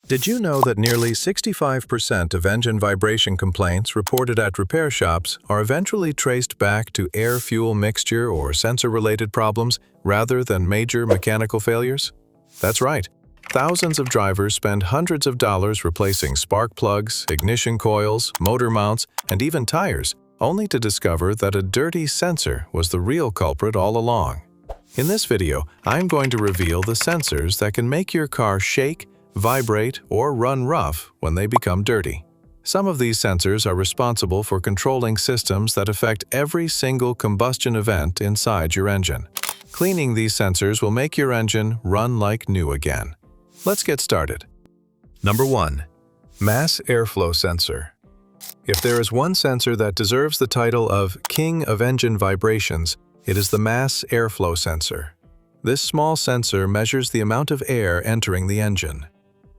Did you know that nearly 65% of engine vibration complaints reported at repair shops are eventually traced back to air-fuel mixture or sensor-related problems rather than major mechanical failures? That's right. Thousands of drivers spend hundreds of dollars replacing spark plugs, ignition coils, motor mounts, and even tires, only to discover that a dirty sensor was the real culprit all along. In this video, I'm going to reveal the sensors that can make your car shake, vibrate, or run rough when they become dirty. Some of these sensors are responsible for controlling systems that affect every single combustion event inside your engine. Cleaning these sensors will make your engine run like new again. Let's get started. Number 1. Mass Airflow Sensor. If there is one sensor that deserves the title of King of Engine Vibrations, it is the Mass Airflow Sensor. This small sensor measures the amount of air entering the engine.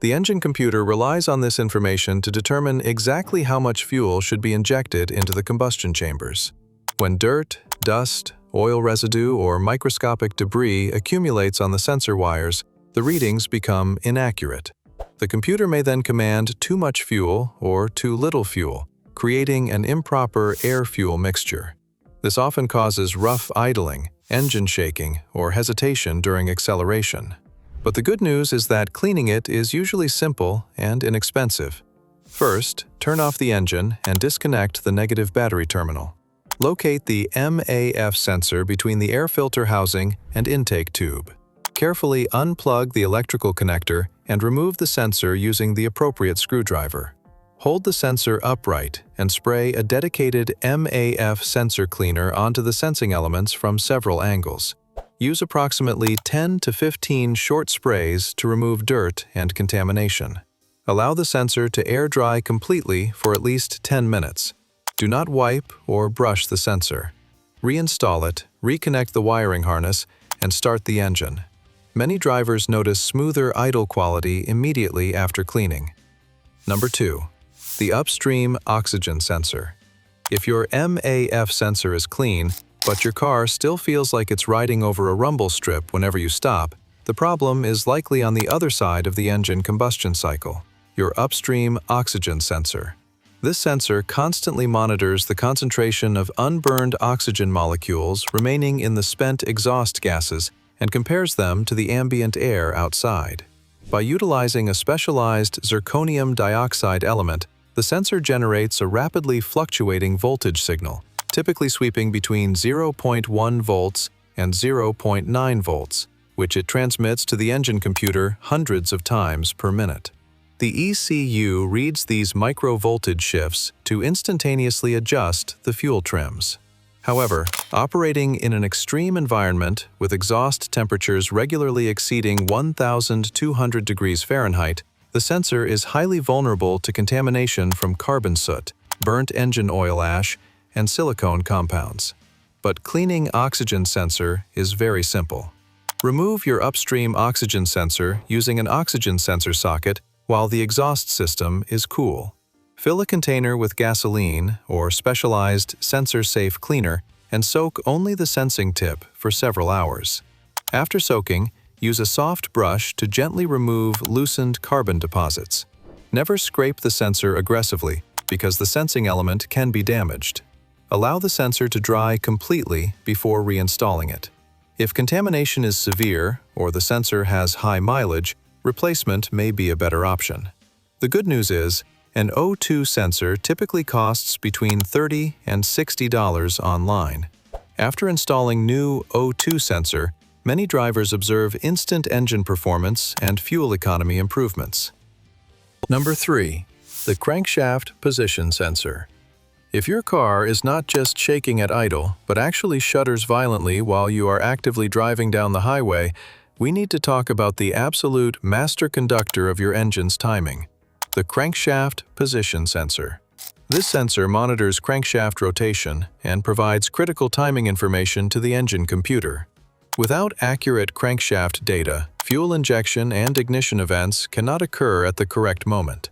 The engine computer relies on this information to determine exactly how much fuel should be injected into the combustion chambers. When dirt, dust, oil residue, or microscopic debris accumulates on the sensor wires, the readings become inaccurate. The computer may then command too much fuel or too little fuel, creating an improper air-fuel mixture. This often causes rough idling, engine shaking, or hesitation during acceleration. But the good news is that cleaning it is usually simple and inexpensive. First, turn off the engine and disconnect the negative battery terminal. Locate the MAF sensor between the air filter housing and intake tube. Carefully unplug the electrical connector and remove the sensor using the appropriate screwdriver. Hold the sensor upright and spray a dedicated MAF sensor cleaner onto the sensing elements from several angles. Use approximately 10 to 15 short sprays to remove dirt and contamination. Allow the sensor to air dry completely for at least 10 minutes. Do not wipe or brush the sensor. Reinstall it, reconnect the wiring harness, and start the engine. Many drivers notice smoother idle quality immediately after cleaning. Number 2. The Upstream Oxygen Sensor. If your MAF sensor is clean, but your car still feels like it's riding over a rumble strip whenever you stop, the problem is likely on the other side of the engine combustion cycle, your upstream oxygen sensor. This sensor constantly monitors the concentration of unburned oxygen molecules remaining in the spent exhaust gases and compares them to the ambient air outside. By utilizing a specialized zirconium dioxide element, the sensor generates a rapidly fluctuating voltage signal, typically sweeping between 0.1 volts and 0.9 volts, which it transmits to the engine computer hundreds of times per minute. The ECU reads these micro-voltage shifts to instantaneously adjust the fuel trims. However, operating in an extreme environment with exhaust temperatures regularly exceeding 1,200 degrees Fahrenheit, the sensor is highly vulnerable to contamination from carbon soot, burnt engine oil ash, and silicone compounds. But cleaning oxygen sensor is very simple. Remove your upstream oxygen sensor using an oxygen sensor socket while the exhaust system is cool. Fill a container with gasoline or specialized sensor-safe cleaner and soak only the sensing tip for several hours. After soaking, use a soft brush to gently remove loosened carbon deposits. Never scrape the sensor aggressively because the sensing element can be damaged. Allow the sensor to dry completely before reinstalling it. If contamination is severe or the sensor has high mileage, replacement may be a better option. The good news is, an O2 sensor typically costs between $30 and $60 online. After installing new O2 sensor, many drivers observe instant engine performance and fuel economy improvements. Number 3. The Crankshaft Position Sensor. If your car is not just shaking at idle, but actually shudders violently while you are actively driving down the highway, we need to talk about the absolute master conductor of your engine's timing, the Crankshaft Position Sensor. This sensor monitors crankshaft rotation and provides critical timing information to the engine computer. Without accurate crankshaft data, fuel injection and ignition events cannot occur at the correct moment.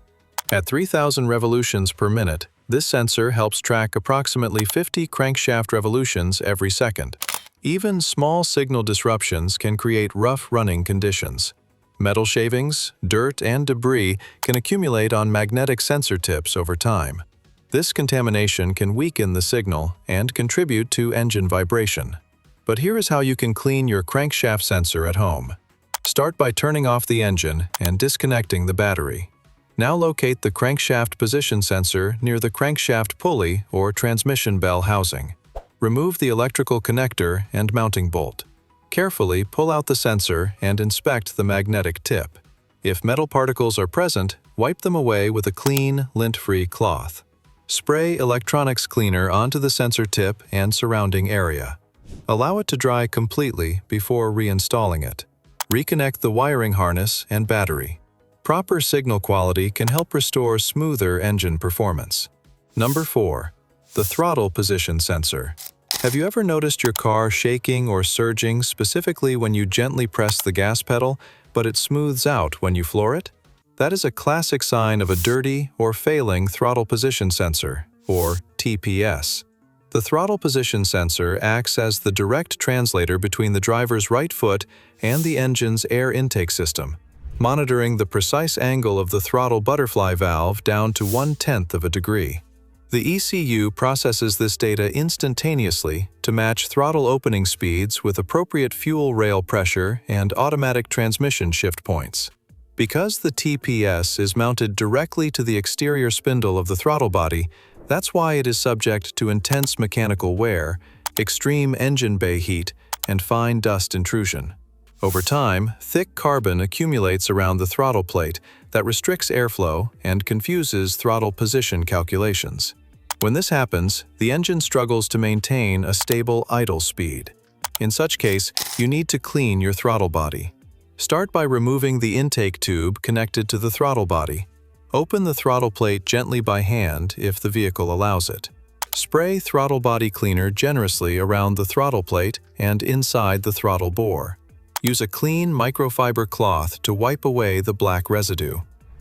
At 3,000 revolutions per minute, this sensor helps track approximately 50 crankshaft revolutions every second. Even small signal disruptions can create rough running conditions. Metal shavings, dirt, and debris can accumulate on magnetic sensor tips over time. This contamination can weaken the signal and contribute to engine vibration. But here is how you can clean your crankshaft sensor at home. Start by turning off the engine and disconnecting the battery. Now locate the crankshaft position sensor near the crankshaft pulley or transmission bell housing. Remove the electrical connector and mounting bolt. Carefully pull out the sensor and inspect the magnetic tip. If metal particles are present, wipe them away with a clean, lint-free cloth. Spray electronics cleaner onto the sensor tip and surrounding area. Allow it to dry completely before reinstalling it. Reconnect the wiring harness and battery. Proper signal quality can help restore smoother engine performance. Number 4. The throttle position sensor. Have you ever noticed your car shaking or surging specifically when you gently press the gas pedal, but it smooths out when you floor it? That is a classic sign of a dirty or failing throttle position sensor, or TPS. The throttle position sensor acts as the direct translator between the driver's right foot and the engine's air intake system, monitoring the precise angle of the throttle butterfly valve down to 1/10 of a degree. The ECU processes this data instantaneously to match throttle opening speeds with appropriate fuel rail pressure and automatic transmission shift points. Because the TPS is mounted directly to the exterior spindle of the throttle body, that's why it is subject to intense mechanical wear, extreme engine bay heat, and fine dust intrusion. Over time, thick carbon accumulates around the throttle plate that restricts airflow and confuses throttle position calculations. When this happens, the engine struggles to maintain a stable idle speed. In such case, you need to clean your throttle body. Start by removing the intake tube connected to the throttle body. Open the throttle plate gently by hand if the vehicle allows it. Spray throttle body cleaner generously around the throttle plate and inside the throttle bore. Use a clean microfiber cloth to wipe away the black residue.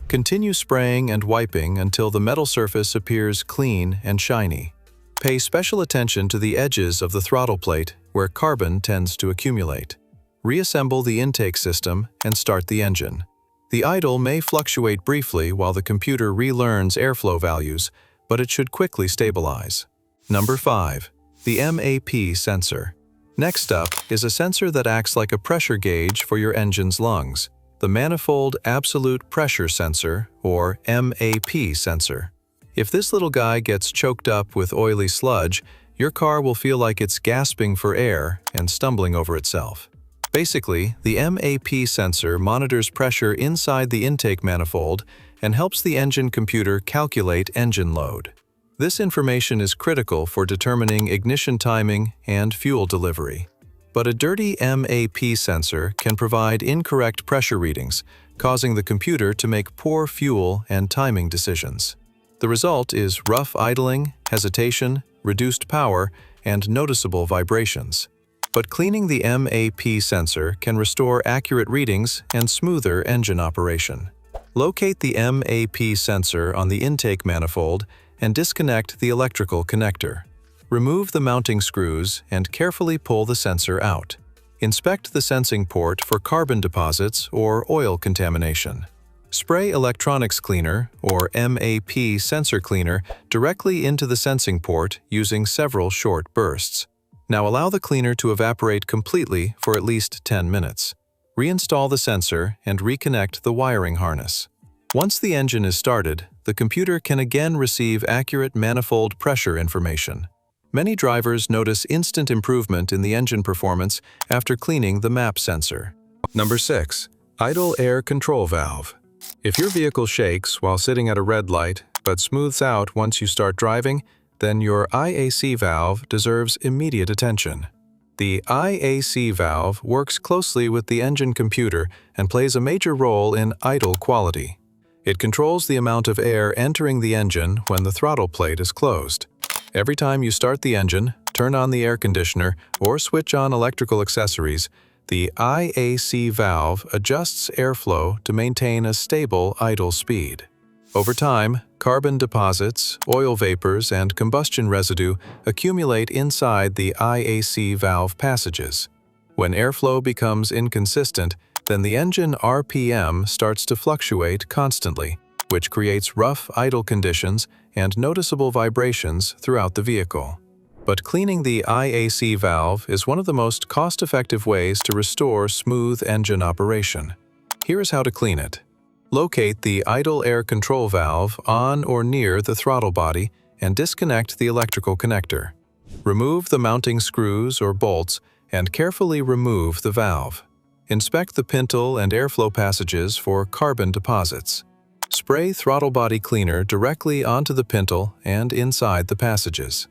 Continue spraying and wiping until the metal surface appears clean and shiny. Pay special attention to the edges of the throttle plate where carbon tends to accumulate. Reassemble the intake system and start the engine. The idle may fluctuate briefly while the computer relearns airflow values, but it should quickly stabilize. Number 5. The MAP sensor. Next up is a sensor that acts like a pressure gauge for your engine's lungs, the Manifold Absolute Pressure Sensor, or MAP sensor. If this little guy gets choked up with oily sludge, your car will feel like it's gasping for air and stumbling over itself. Basically, the MAP sensor monitors pressure inside the intake manifold and helps the engine computer calculate engine load. This information is critical for determining ignition timing and fuel delivery. But a dirty MAP sensor can provide incorrect pressure readings, causing the computer to make poor fuel and timing decisions. The result is rough idling, hesitation, reduced power, and noticeable vibrations. But cleaning the MAP sensor can restore accurate readings and smoother engine operation. Locate the MAP sensor on the intake manifold and disconnect the electrical connector. Remove the mounting screws and carefully pull the sensor out. Inspect the sensing port for carbon deposits or oil contamination. Spray electronics cleaner, or MAP sensor cleaner, directly into the sensing port using several short bursts. Now allow the cleaner to evaporate completely for at least 10 minutes. Reinstall the sensor and reconnect the wiring harness. Once the engine is started, the computer can again receive accurate manifold pressure information. Many drivers notice instant improvement in the engine performance after cleaning the MAP sensor. Number 6. Idle air control valve. If your vehicle shakes while sitting at a red light but smooths out once you start driving, then your IAC valve deserves immediate attention. The IAC valve works closely with the engine computer and plays a major role in idle quality. It controls the amount of air entering the engine when the throttle plate is closed. Every time you start the engine, turn on the air conditioner, or switch on electrical accessories, the IAC valve adjusts airflow to maintain a stable idle speed. Over time, carbon deposits, oil vapors, and combustion residue accumulate inside the IAC valve passages. When airflow becomes inconsistent, then the engine RPM starts to fluctuate constantly, which creates rough idle conditions and noticeable vibrations throughout the vehicle. But cleaning the IAC valve is one of the most cost-effective ways to restore smooth engine operation. Here's how to clean it. Locate the idle air control valve on or near the throttle body and disconnect the electrical connector. Remove the mounting screws or bolts and carefully remove the valve. Inspect the pintle and airflow passages for carbon deposits. Spray throttle body cleaner directly onto the pintle and inside the passages.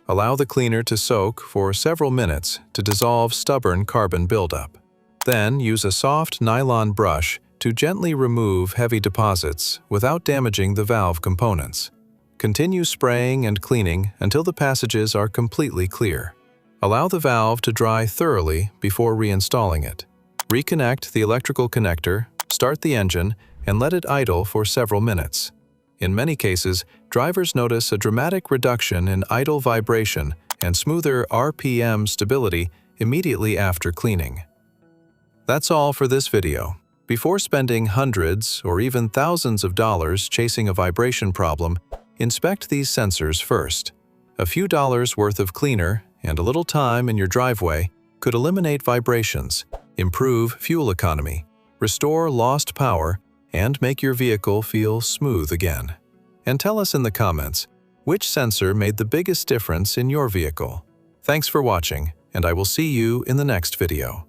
Allow the cleaner to soak for several minutes to dissolve stubborn carbon buildup. Then use a soft nylon brush to gently remove heavy deposits without damaging the valve components. Continue spraying and cleaning until the passages are completely clear. Allow the valve to dry thoroughly before reinstalling it. Reconnect the electrical connector, start the engine, and let it idle for several minutes. In many cases, drivers notice a dramatic reduction in idle vibration and smoother RPM stability immediately after cleaning. That's all for this video. Before spending hundreds or even thousands of dollars chasing a vibration problem, inspect these sensors first. A few dollars worth of cleaner and a little time in your driveway could eliminate vibrations, improve fuel economy, restore lost power, and make your vehicle feel smooth again. And tell us in the comments, which sensor made the biggest difference in your vehicle? Thanks for watching, and I will see you in the next video.